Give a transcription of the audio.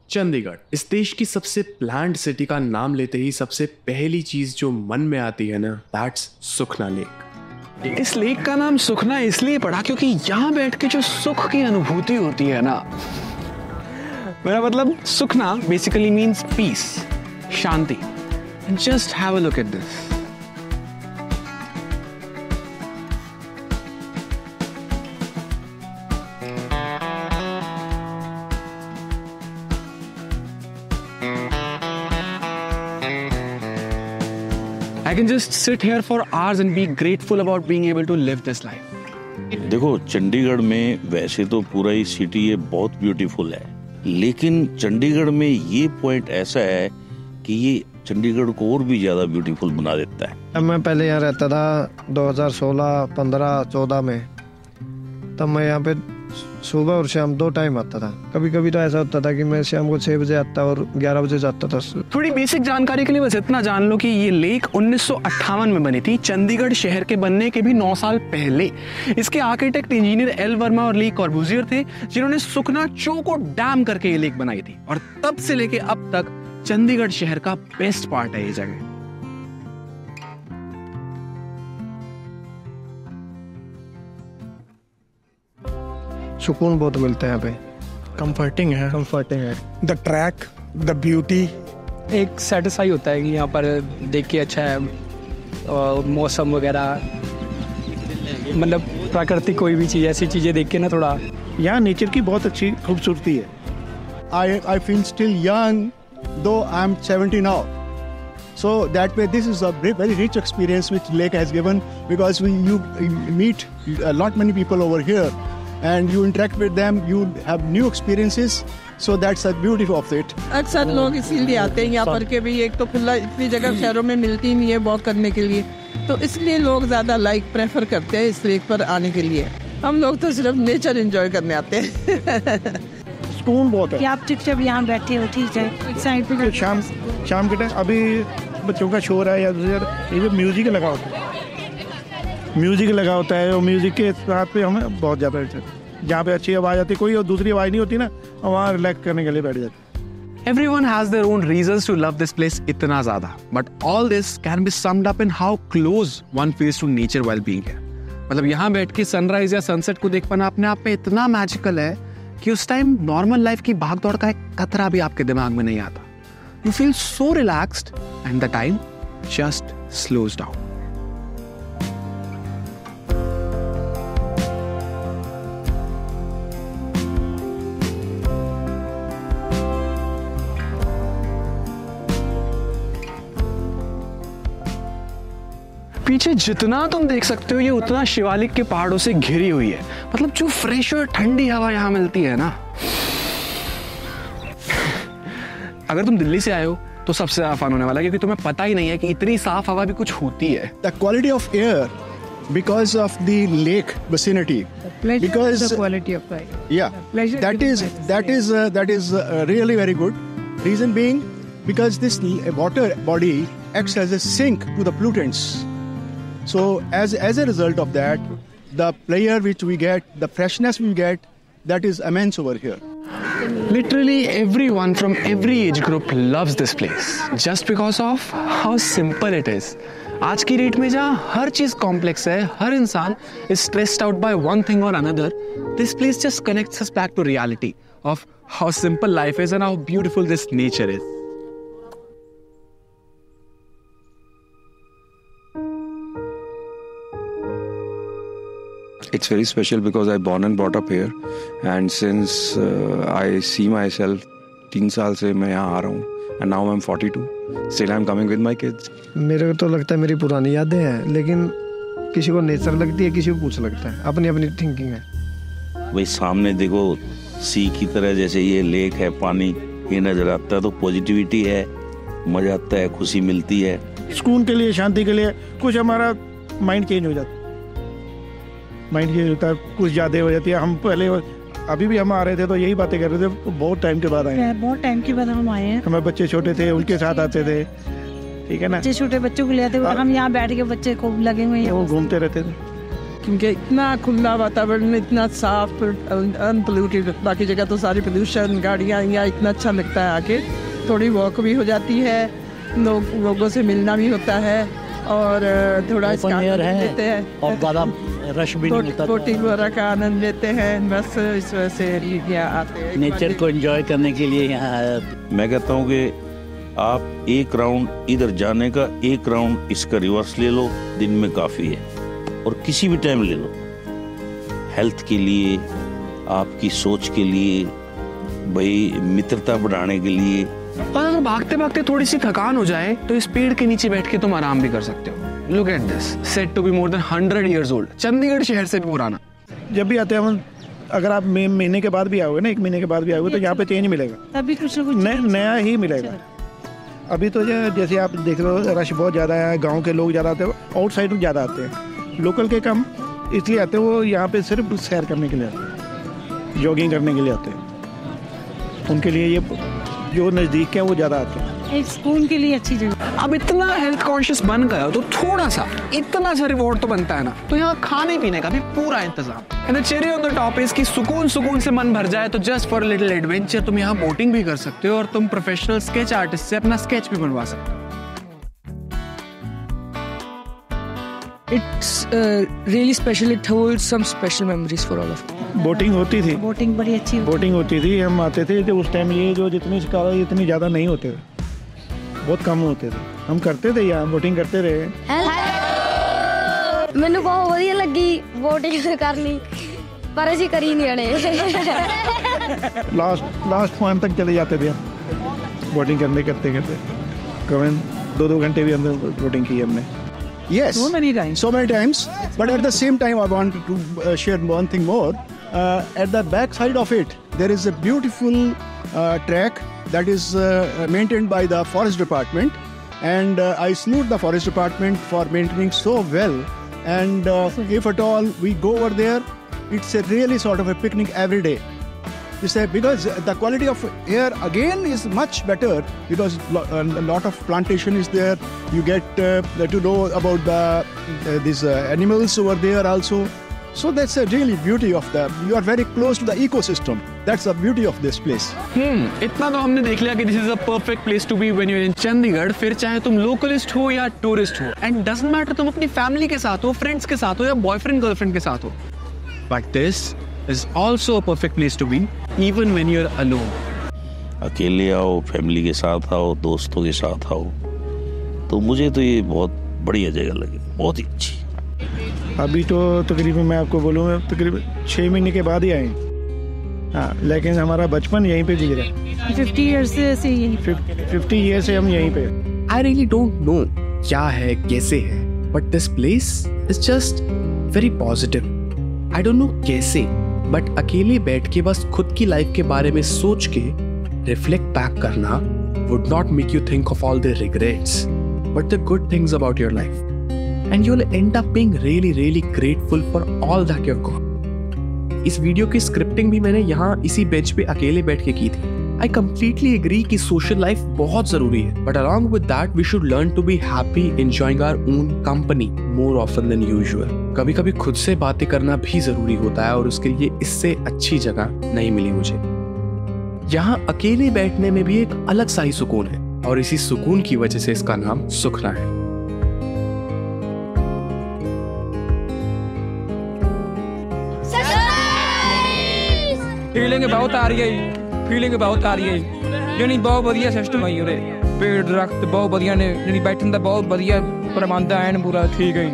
चंडीगढ़, इस देश की सबसे प्लान्ड सिटी का नाम लेते ही सबसे पहली चीज जो मन में आती है ना, दैट्स सुखना लेक। इस लेक का नाम सुखना इसलिए पड़ा क्योंकि यहाँ बैठ के जो सुख की अनुभूति होती है ना, मेरा मतलब सुखना बेसिकली मीन्स पीस, शांति। Just have a look at this. I can just sit here for hours and be grateful about being able to live this life. देखो, चंडीगढ़ में वैसे तो पूरा ही सिटी ये बहुत ब्यूटीफुल है, लेकिन चंडीगढ़ में ये पॉइंट ऐसा है कि ये चंडीगढ़ को और भी ज्यादा ब्यूटीफुल बना देता है। मैं पहले यहाँ रहता था 2016, 15, 14 में, तब मैं यहाँ पे सुबह और शाम 2 टाइम आता था। कभी कभी तो ऐसा होता था कि मैं शाम को 6 बजे आता और 11 बजे जाता था। थोड़ी बेसिक जानकारी के लिए बस इतना जान लो कि ये लेक 1958 में बनी थी, चंडीगढ़ शहर के बनने के भी 9 साल पहले। इसके आर्किटेक्ट इंजीनियर एल वर्मा और ली कॉर्बुजियर थे, जिन्होंने सुखना चो को डैम करके ये लेक बनाई थी। और तब से लेके अब तक चंडीगढ़ शहर का बेस्ट पार्ट है ये जगह। सुकून बहुत मिलता है यहाँ पे। कंफर्टिंग है। द ट्रैक, द ब्यूटी, एक सेटिस्फाई होता है कि यहाँ पर देख के अच्छा है, और मौसम वगैरह, मतलब प्राकृतिक कोई भी चीज़, ऐसी चीज़ें देख के ना थोड़ा। यहाँ नेचर की बहुत अच्छी खूबसूरती है। I feel still young, though I'm 70 now. So that way, this is a very rich experience which Lake has given, because you meet a lot many people over here, and you interact with them, you have new experiences, so that's the beauty of it. अक्सर लोग इसीलिए आते हैं यहाँ पर के भी, एक तो खुला इतनी जगह शहरों में मिलती नहीं है वॉक करने के लिए, तो इसलिए लोग ज़्यादा प्रेफर करते हैं इस लेक पर आने के लिए। हम लोग तो सिर्फ नेचर एंजॉय करने आते हैं। सुकून बहुत है। आप चुपचाप यहाँ बैठे हो, ठीक है, एक साइड पे। शाम के टाइम अभी बच्चों का शोर है या ये म्यूजिक लगा होता है, और म्यूजिक के साथ पे हमें बहुत ज़्यादा जहाँ पे अच्छी आवाज़ आती है, कोई और दूसरी आवाज़ नहीं होती ना, वहाँ रिलैक्स करने के लिए बैठ जाते। Everyone has their own reasons to love this place इतना ज़्यादा, but all this can be summed up in how close one feels to nature while being here. मतलब यहाँ बैठ के सनराइज या सनसेट को देख पाना अपने आप में इतना मैजिकल है कि उस टाइम नॉर्मल लाइफ की भागदौड़ का एक कतरा भी आपके दिमाग में नहीं आता। You feel so relaxed and the time just slows down. पीछे जितना तुम देख सकते हो ये उतना शिवालिक के पहाड़ों से घिरी हुई है। मतलब जो फ्रेश और ठंडी हवा यहाँ मिलती है ना, अगर तुम दिल्ली से आए हो तो सबसे ज्यादा फन होने वाला है, क्योंकि तुम्हें पता ही नहीं है कि इतनी साफ हवा भी कुछ होती है। The quality of air, because of the lake vicinity, because the quality of life. Yeah, that is really very good. Reason being, because this water body acts as a sink to the pollutants. So as a result of that, the pleasure which we get, the freshness we get, that is immense over here. Literally everyone from every age group loves this place just because of how simple it is. आज की date में जहाँ हर चीज complex है, हर इंसान is stressed out by one thing or another, this place just connects us back to reality of how simple life is and how beautiful this nature is. It's very special because I born and brought up here, and since I see myself 3 साल से मैं यहाँ आ रहा हूँ, and now I'm 42, still I'm coming with my kids. मेरे को तो लगता है मेरी पुरानी यादें हैं, लेकिन किसी को नेचर लगती है, किसी को कुछ लगता है, अपनी अपनी थिंकिंग है। भाई सामने देखो, सी की तरह जैसे ये लेक है, पानी ये नजर आता है तो पॉजिटिविटी है, मजा आता है, खुशी मिलती है। सुकून के लिए, शांति के लिए कुछ हमारा माइंड चेंज हो जाता है, कुछ ज़्यादा हो जाती है। हम पहले अभी भी हम आ रहे थे तो यही बातें कर रहे थे, बहुत टाइम के बाद आए हैं। बहुत टाइम के बाद हम आए हैं। हमारे बच्चे छोटे थे, उनके साथ आते थे, ठीक है ना, छोटे बच्चों को ले आते, हम यहाँ बैठ के बच्चे को लगे हुए हैं, वो घूमते रहते थे। क्योंकि इतना खुला वातावरण, इतना साफ, अनपोल्यूटेड। बाकी जगह तो सारी पोल्यूशन, गाड़ियाँ, यहाँ इतना अच्छा लगता है आके। थोड़ी वॉक भी हो जाती है, लोगों से मिलना भी होता है और थोड़ा लेते हैं और ज़्यादा रश भी नहीं होता, बोटिंग वगैरह का आनंद लेते हैं। बस इस वजह से यहाँ आते हैं, नेचर को एंजॉय करने के लिए यहाँ आया। मैं कहता हूँ कि आप एक राउंड इधर जाने का, एक राउंड इसका रिवर्स ले लो, दिन में काफ़ी है। और किसी भी टाइम ले लो, हेल्थ के लिए, आपकी सोच के लिए, भाई मित्रता बढ़ाने के लिए। और अगर भागते भागते थोड़ी सी थकान हो जाए तो इस पेड़ के नीचे बैठ के तुम आराम भी कर सकते हो। Look at this, said to be more than 100 years old, Chandigarh शहर से भी पुराना। जब भी आते हैं हम, अगर आप महीने के बाद भी आओगे ना, 1 महीने के बाद भी आओगे, तो यहाँ पे चेंज मिलेगा, तभी कुछ नया ही मिलेगा। अभी तो जैसे आप देख रहे हो, रश बहुत ज़्यादा है, गांव के लोग ज़्यादा आते हैं, आउटसाइड ज़्यादा आते हैं, लोकल के कम इसलिए आते हैं। वो यहाँ पे सिर्फ सैर करने के लिए आते हैं, जॉगिंग करने के लिए आते हैं। उनके लिए ये जो नज़दीक है वो ज़्यादा आते हैं। एक स्कूल के लिए अच्छी जगह। अब इतना हेल्थ कॉन्शियस बन गया हो तो थोड़ा सा, इतना सा रिवॉर्ड तो बनता है ना। तो यहाँ खाने पीने का भी पूरा इंतजाम। And the cherry on the top is कि सुकून से मन भर जाए तो just for a little adventure तुम यहाँ बोटिंग भी कर सकते हो और तुम प्रोफेशनल स्केच आर्टिस्ट से अपना स्केच भी बनवा सकते हो। It's really special. It holds some special memories for all of us. Boating होती थी, बोटिंग बड़ी अच्छी बोटिंग होती थी। हम आते थे तो उस टाइम ये जो जितनी शिकार इतनी ज़्यादा नहीं होते थे, बहुत कम होते थे। हम करते थे यहाँ, बोटिंग करते रहे। मैंने बहुत बढ़िया लगी बोटिंग करनी, पर ऐसी करी नहीं अड़े। लास्ट पॉइंट तक चले जाते थे हम बोटिंग करते करीबन 2 घंटे भी अंदर बोटिंग की हमने। Yes, so many times. But at the same time, I want to share one thing more. At the back side of it, there is a beautiful track that is maintained by the forest department, and I salute the forest department for maintaining so well. And if at all we go over there, it's a really sort of a picnic every day. Because the quality of air again is much better, because a lot of plantation is there. You get to know about these animals over there also. So that's a really beauty of them. You are very close to the ecosystem. That's the beauty of this place. इतना तो हमने देख लिया कि this is a perfect place to be when you're in Chandigarh. फिर चाहे तुम लोकलिस्ट हो या टूरिस्ट हो, and doesn't matter तुम अपनी फैमिली के साथ हो, फ्रेंड्स के साथ हो या बॉयफ्रेंड गर्लफ्रेंड के साथ हो, but this is also a perfect place to be even when you're alone. अकेले आओ, फैमिली के साथ आओ, दोस्तों के साथ आओ, तो मुझे तो ये बहुत बढ़िया जगह लगी, बहुत ही अच्छी। अभी तो तकरीबन मैं आपको बोलूँगा तकरीबन 6 महीने के बाद ही आए। हाँ, लेकिन हमारा बचपन यहीं पे गुजरा। 50 years से यहीं 50 years से हम यहीं पे। I really don't know क्या है, कैसे है, but this place is just very positive. I don't know कैसे, बट अकेले बैठ के बस खुद की लाइफ के बारे में सोच के रिफ्लेक्ट बैक करना would not make you think of all the regrets, but the good things about your life. And you'll end up being really, really grateful for all that you've got. इस video की scripting भी मैंने यहाँ इसी bench पे अकेले बैठ के की थी। I completely agree कि social life बहुत जरूरी है, but along with that we should learn to be happy enjoying our own company more often than usual. कभी-कभी खुद से बातें करना भी जरूरी होता है और उसके लिए इससे अच्छी जगह नहीं मिली मुझे। यहाँ अकेले बैठने में भी एक अलग सा ही सुकून है और इसी सुकून की वजह से इसका नाम सुखना है। फीलिंग बहुत आ रही है यानी बहुत बढ़िया सिस्टम है उरे पेड़ दरख्त बहुत बढ़िया ने यानी बैठने का बहुत बढ़िया प्रबंध है पूरा ठीक है।